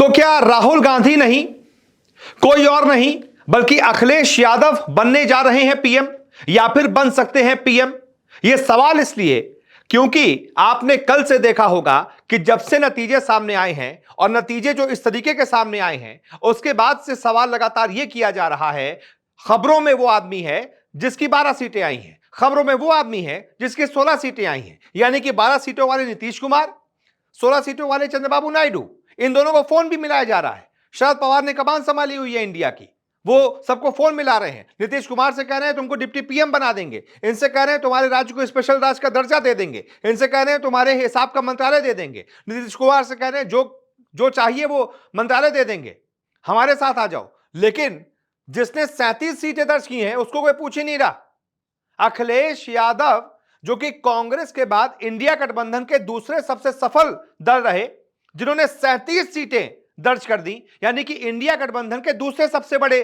तो क्या राहुल गांधी नहीं, कोई और नहीं बल्कि अखिलेश यादव बनने जा रहे हैं पीएम, या फिर बन सकते हैं पीएम? यह सवाल इसलिए क्योंकि आपने कल से देखा होगा कि जब से नतीजे सामने आए हैं और नतीजे जो इस तरीके के सामने आए हैं, उसके बाद से सवाल लगातार यह किया जा रहा है, खबरों में वो आदमी है जिसकी 12 सीटें आई हैं, खबरों में वो आदमी है जिसकी 16 सीटें आई हैं, यानी कि 12 सीटों वाले नीतीश कुमार, 16 सीटों वाले चंद्रबाबू नायडू। इन दोनों को फोन भी मिलाया जा रहा है। शरद पवार ने कमान संभाली हुई है इंडिया की, वो सबको फोन मिला रहे हैं। नीतीश कुमार से कह रहे हैं तुमको डिप्टी पीएम बना देंगे, इनसे कह रहे हैं तुम्हारे राज्य को स्पेशल राज्य का दर्जा दे देंगे, इनसे कह रहे हैं तुम्हारे हिसाब का मंत्रालय दे देंगे। नीतीश कुमार से कह रहे हैं जो चाहिए वो मंत्रालय दे देंगे, हमारे साथ आ जाओ। लेकिन जिसने 37 सीटें दर्ज की हैं उसको कोई पूछ ही नहीं रहा। अखिलेश यादव जो कि कांग्रेस के बाद इंडिया गठबंधन के दूसरे सबसे सफल दल रहे, जिन्होंने 37 सीटें दर्ज कर दी, यानी कि इंडिया गठबंधन के दूसरे सबसे बड़े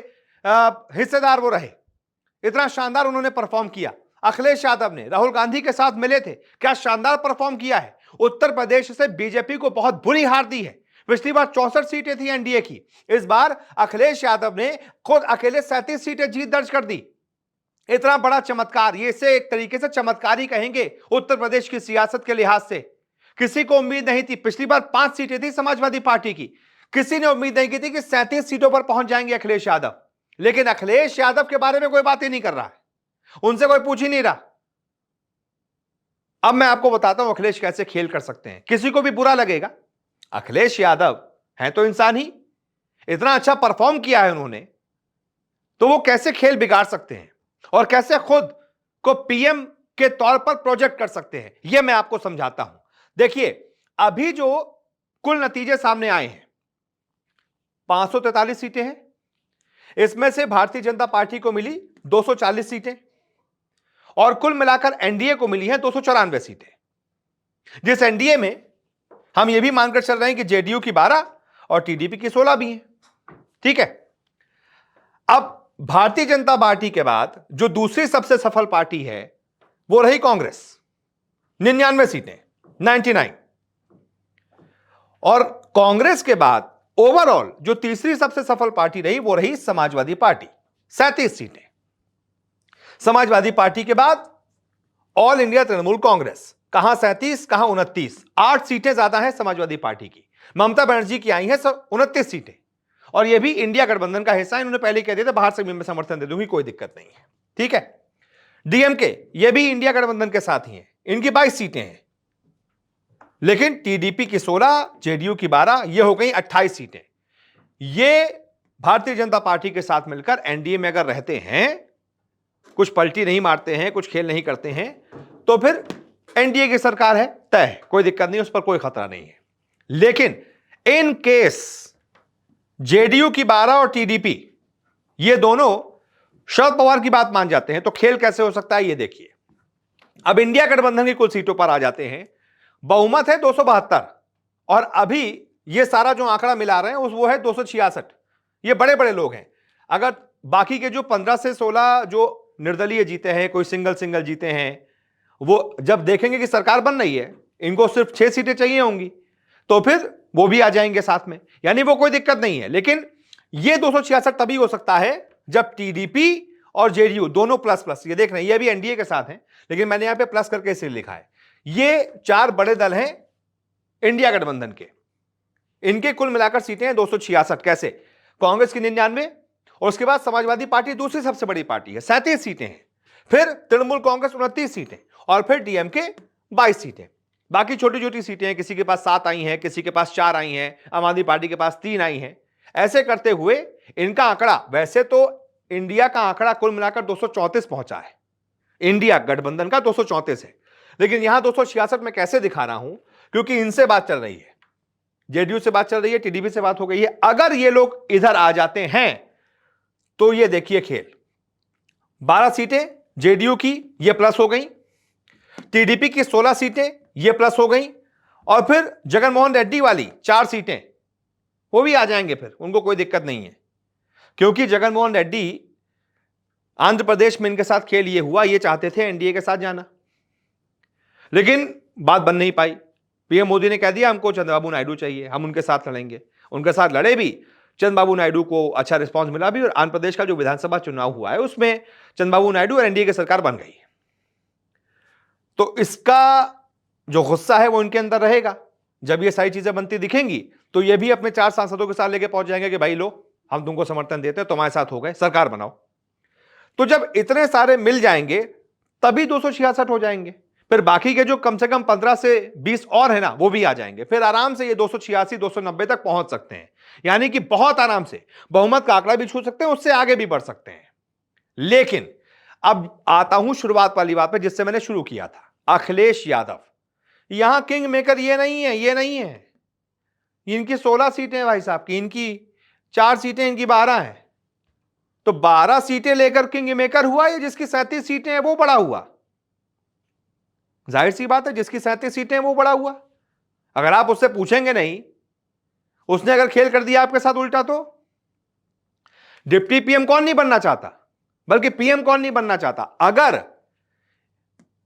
हिस्सेदार वो रहे। इतना शानदार उन्होंने परफॉर्म किया। अखिलेश यादव ने राहुल गांधी के साथ मिले थे, क्या शानदार परफॉर्म किया है। उत्तर प्रदेश से बीजेपी को बहुत बुरी हार दी है। पिछली बार 64 सीटें थी एनडीए की, इस बार अखिलेश यादव ने खुद अकेले 37 सीटें जीत दर्ज कर दी। इतना बड़ा चमत्कार, ये से एक तरीके से चमत्कार ही कहेंगे उत्तर प्रदेश की सियासत के लिहाज से। किसी को उम्मीद नहीं थी। पिछली बार 5 सीटें थी समाजवादी पार्टी की, किसी ने उम्मीद नहीं की थी कि 37 सीटों पर पहुंच जाएंगे अखिलेश यादव। लेकिन अखिलेश यादव के बारे में कोई बात ही नहीं कर रहा है, उनसे कोई पूछ ही नहीं रहा। अब मैं आपको बताता हूं अखिलेश कैसे खेल कर सकते हैं। किसी को भी बुरा लगेगा, अखिलेश यादव हैं तो इंसान ही, इतना अच्छा परफॉर्म किया है उन्होंने, तो वो कैसे खेल बिगाड़ सकते हैं और कैसे खुद को पीएम के तौर पर प्रोजेक्ट कर सकते हैं, यह मैं आपको समझाता हूं। देखिए, अभी जो कुल नतीजे सामने आए हैं, 543 सीटें हैं। इसमें से भारतीय जनता पार्टी को मिली 240 सीटें और कुल मिलाकर एनडीए को मिली हैं 294 सीटें। जिस एनडीए में हम यह भी मानकर चल रहे हैं कि जेडीयू की 12 और टीडीपी की 16 भी हैं। ठीक है, अब भारतीय जनता पार्टी के बाद जो दूसरी सबसे सफल पार्टी है वो रही कांग्रेस, 99 सीटें, 99। और कांग्रेस के बाद ओवरऑल जो तीसरी सबसे सफल पार्टी रही वो रही समाजवादी पार्टी, 37 सीटें। समाजवादी पार्टी के बाद ऑल इंडिया तृणमूल कांग्रेस, कहां 37 कहां 29, 8 सीटें ज्यादा हैं समाजवादी पार्टी की। ममता बनर्जी की आई हैं 29 सीटें, और यह भी इंडिया गठबंधन का हिस्सा है। इन्होंने पहले कह दिया था बाहर से भी मैं समर्थन दे दूंगी, कोई दिक्कत नहीं है। ठीक है, डीएमके यह भी इंडिया गठबंधन के साथ ही है, इनकी 22 सीटें हैं। लेकिन टीडीपी की 16, जेडीयू की 12, यह हो गई 28 सीटें। ये भारतीय जनता पार्टी के साथ मिलकर एनडीए में अगर रहते हैं, कुछ पलटी नहीं मारते हैं, कुछ खेल नहीं करते हैं, तो फिर एनडीए की सरकार है तय, कोई दिक्कत नहीं, उस पर कोई खतरा नहीं है। लेकिन इन केस जेडीयू की 12 और टीडीपी ये दोनों शरद पवार की बात मान जाते हैं, तो खेल कैसे हो सकता है ये देखिए। अब इंडिया गठबंधन की कुल सीटों पर आ जाते हैं। बहुमत है 272 और अभी ये सारा जो आंकड़ा मिला रहे हैं वो है 266। ये बड़े बड़े लोग हैं। अगर बाकी के जो 15 से 16 जो निर्दलीय जीते हैं, कोई सिंगल जीते हैं, वो जब देखेंगे कि सरकार बन रही है, इनको सिर्फ 6 सीटें चाहिए होंगी, तो फिर वो भी आ जाएंगे साथ में, यानी वो कोई दिक्कत नहीं है। लेकिन ये 266 तभी हो सकता है जब टीडीपी और जेडीयू दोनों प्लस प्लस, ये देख रहे हैं, ये भी एनडीए के साथ हैं, लेकिन मैंने यहां पे प्लस करके इसे लिखा है। ये 4 बड़े दल हैं इंडिया गठबंधन के, इनके कुल मिलाकर सीटें हैं 266। कैसे? कांग्रेस की 99 और उसके बाद समाजवादी पार्टी दूसरी सबसे बड़ी पार्टी है, 37 सीटें हैं। फिर तृणमूल कांग्रेस 29 सीटें और फिर डीएमके 22 सीटें। बाकी छोटी छोटी सीटें हैं, किसी के पास 7 आई हैं, किसी के पास 4 आई हैं, आम आदमी पार्टी के पास 3 आई हैं। ऐसे करते हुए इनका आंकड़ा, वैसे तो इंडिया का आंकड़ा कुल मिलाकर 234 पहुंचा है, इंडिया गठबंधन का 234 है, लेकिन यहां 266 में कैसे दिखा रहा हूं, क्योंकि इनसे बात चल रही है, जेडीयू से बात चल रही है, टीडीपी से बात हो गई है। अगर ये लोग इधर आ जाते हैं तो ये देखिए खेल, 12 सीटें जेडीयू की ये प्लस हो गई, टीडीपी की 16 सीटें ये प्लस हो गई, और फिर जगनमोहन रेड्डी वाली 4 सीटें वो भी आ जाएंगे, फिर उनको कोई दिक्कत नहीं है, क्योंकि जगनमोहन रेड्डी आंध्र प्रदेश में इनके साथ खेल ये हुआ, ये चाहते थे एनडीए के साथ जाना, लेकिन बात बन नहीं पाई। पीएम मोदी ने कह दिया हमको चंद्रबाबू नायडू चाहिए, हम उनके साथ लड़ेंगे, उनके साथ लड़े भी। चंद्रबाबू नायडू को अच्छा रिस्पांस मिला भी और आंध्र प्रदेश का जो विधानसभा चुनाव हुआ है उसमें चंद्रबाबू नायडू और एनडीए की सरकार बन गई। तो इसका जो गुस्सा है वो इनके अंदर रहेगा। जब ये सारी चीजें बनती दिखेंगी तो ये भी अपने 4 सांसदों के साथ लेके पहुंच जाएंगे कि भाई लो, हम तुमको समर्थन देते हैं, तुम्हारे साथ हो गए, सरकार बनाओ। तो जब इतने सारे मिल जाएंगे तभी 266 हो जाएंगे। फिर बाकी के जो कम से कम 15 से 20 और है ना, वो भी आ जाएंगे। फिर आराम से ये 286 290 तक पहुंच सकते हैं, यानी कि बहुत आराम से बहुमत का आंकड़ा भी छू सकते हैं, उससे आगे भी बढ़ सकते हैं। लेकिन अब आता हूं शुरुआत वाली बात पे जिससे मैंने शुरू किया था। अखिलेश यादव यहां किंग मेकर ये नहीं है, ये नहीं है। इनकी 16 सीटें भाई साहब की, इनकी 4 सीटें, इनकी 12 हैं। तो 12 सीटें लेकर किंग मेकर हुआ, या जिसकी 37 सीटें हैं वो बड़ा हुआ? जाहिर सी बात है, जिसकी 37 सीटें हैं वो बड़ा हुआ। अगर आप उससे पूछेंगे नहीं, उसने अगर खेल कर दिया आपके साथ उल्टा, तो डिप्टी पीएम कौन नहीं बनना चाहता, बल्कि पीएम कौन नहीं बनना चाहता? अगर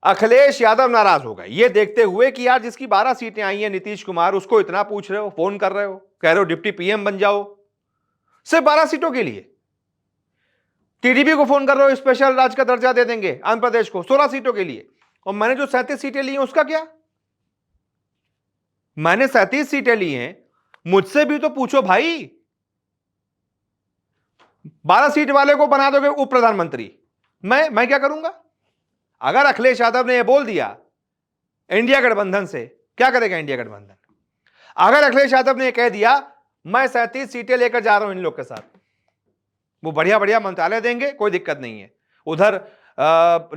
अखिलेश यादव नाराज हो गए ये देखते हुए कि यार जिसकी 12 सीटें आई हैं नीतीश कुमार, उसको इतना पूछ रहे हो, फोन कर रहे हो, कह रहे हो डिप्टी पीएम बन जाओ, सिर्फ 12 सीटों के लिए। टीडीपी को फोन कर रहे हो, स्पेशल राज्य का दर्जा दे देंगे आंध्र प्रदेश को 16 सीटों के लिए। और मैंने जो 37 सीटें ली हैं उसका क्या? मैंने 37 सीटें ली हैं, मुझसे भी तो पूछो भाई। 12 सीट वाले को बना दोगे उप प्रधानमंत्री, मैं क्या करूंगा? अगर अखिलेश यादव ने यह बोल दिया इंडिया गठबंधन से, क्या करेगा इंडिया गठबंधन? अगर अखिलेश यादव ने यह कह दिया मैं 37 सीटें लेकर जा रहा हूं इन लोग के साथ, वो बढ़िया बढ़िया मंत्रालय देंगे, कोई दिक्कत नहीं है। उधर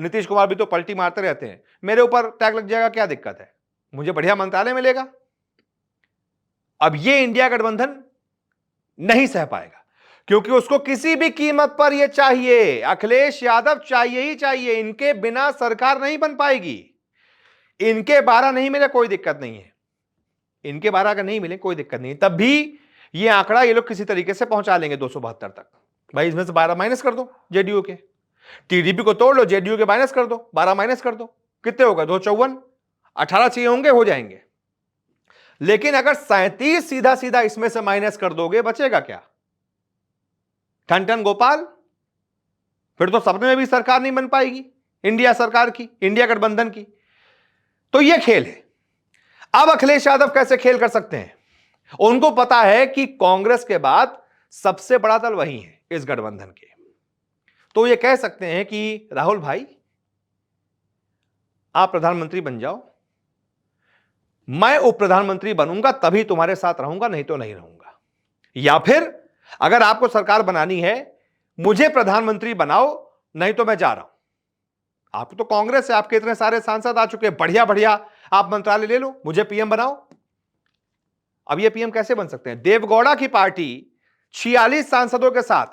नीतीश कुमार भी तो पलटी मारते रहते हैं, मेरे ऊपर टैग लग जाएगा, क्या दिक्कत है, मुझे बढ़िया मंत्रालय मिलेगा। अब ये इंडिया गठबंधन नहीं सह पाएगा, क्योंकि उसको किसी भी कीमत पर यह चाहिए, अखिलेश यादव चाहिए ही चाहिए। इनके बिना सरकार नहीं बन पाएगी। इनके 12 नहीं मिले कोई दिक्कत नहीं है, इनके 12 अगर नहीं मिले कोई दिक्कत नहीं, तब भी ये आंकड़ा ये लोग किसी तरीके से पहुंचा लेंगे 272 तक। भाई इसमें से 12 माइनस कर दो जेडीयू के, टीडीपी को तोड़ लो, जेडीयू के माइनस कर दो, 12 माइनस कर दो, कितने होगा? 254, 18 चाहिए होंगे, हो जाएंगे। लेकिन अगर 37 सीधा सीधा इसमें से माइनस कर दोगे, बचेगा क्या? ठन ठन गोपाल। फिर तो सपने में भी सरकार नहीं बन पाएगी इंडिया सरकार की, इंडिया गठबंधन की। तो यह खेल है। अब अखिलेश यादव कैसे खेल कर सकते हैं? उनको पता है कि कांग्रेस के बाद सबसे बड़ा दल वही है इस गठबंधन के। तो ये कह सकते हैं कि राहुल भाई आप प्रधानमंत्री बन जाओ, मैं उप प्रधानमंत्री बनूंगा तभी तुम्हारे साथ रहूंगा, नहीं तो नहीं रहूंगा। या फिर अगर आपको सरकार बनानी है मुझे प्रधानमंत्री बनाओ, नहीं तो मैं जा रहा हूं। आप तो कांग्रेस है, आपके इतने सारे सांसद आ चुके हैं, बढ़िया बढ़िया आप मंत्रालय ले लो, मुझे पीएम बनाओ। अब ये पीएम कैसे बन सकते हैं? देवगौड़ा की पार्टी 46 सांसदों के साथ,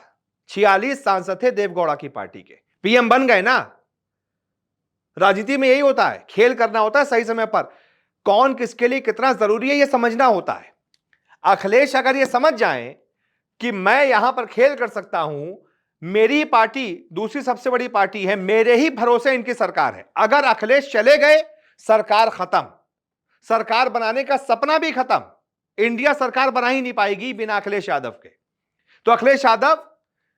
46 सांसद थे देवगौड़ा की पार्टी के, पीएम बन गए ना। राजनीति में यही होता है, खेल करना होता है सही समय पर, कौन किसके लिए कितना जरूरी है यह समझना होता है। अखिलेश अगर यह समझ जाएं कि मैं यहां पर खेल कर सकता हूं, मेरी पार्टी दूसरी सबसे बड़ी पार्टी है, मेरे ही भरोसे इनकी सरकार है, अगर अखिलेश चले गए सरकार खत्म, सरकार बनाने का सपना भी खत्म, इंडिया सरकार बना ही नहीं पाएगी बिना अखिलेश यादव के। तो अखिलेश यादव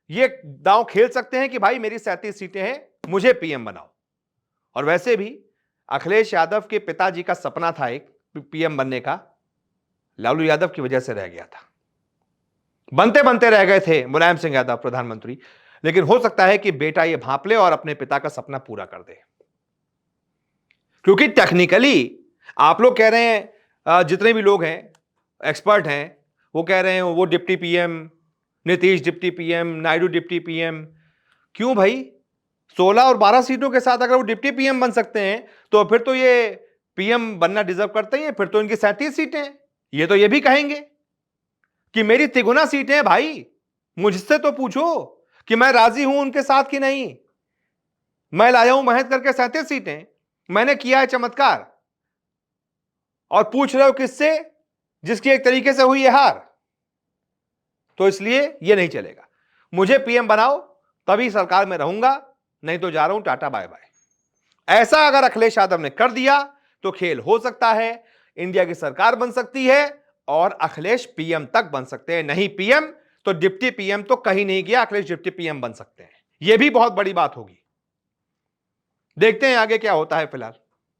ये दांव खेल सकते हैं कि भाई मेरी 37 सीटें हैं, मुझे पीएम बनाओ। और वैसे भी अखिलेश यादव के पिताजी का सपना था एक पीएम बनने का, लालू यादव की वजह से रह गया था, बनते बनते रह गए थे मुलायम सिंह यादव प्रधानमंत्री। लेकिन हो सकता है कि बेटा ये भांप ले और अपने पिता का सपना पूरा कर दे, क्योंकि टेक्निकली आप लोग कह रहे हैं, जितने भी लोग हैं एक्सपर्ट हैं वो कह रहे हैं वो deputy PM, Nitish deputy PM, Naidu deputy PM. क्यों भाई? 16 और 12 सीटों के साथ अगर वो डिप्टी पीएम बन सकते हैं तो फिर तो ये पीएम बनना डिजर्व करते हैं, फिर तो इनकी 37 सीटें हैं। ये तो ये भी कहेंगे कि मेरी तिगुना सीटें हैं भाई, मुझसे तो पूछो कि मैं राजी हूं उनके साथ कि नहीं। मैं लाया हूं मेहनत करके 37 सीटें, मैंने किया है चमत्कार, और पूछ रहे हो किससे? जिसकी एक तरीके से हुई है हार। तो इसलिए यह नहीं चलेगा, मुझे पीएम बनाओ तभी सरकार में रहूंगा, नहीं तो जा रहा हूं, टाटा बाय बाय। ऐसा अगर अखिलेश यादव ने कर दिया तो खेल हो सकता है, इंडिया की सरकार बन सकती है और अखिलेश पीएम तक बन सकते हैं। नहीं पीएम तो डिप्टी पीएम तो कहीं नहीं गया, अखिलेश डिप्टी पीएम बन सकते हैं। यह भी बहुत बड़ी बात होगी। देखते हैं आगे क्या होता है। फिलहाल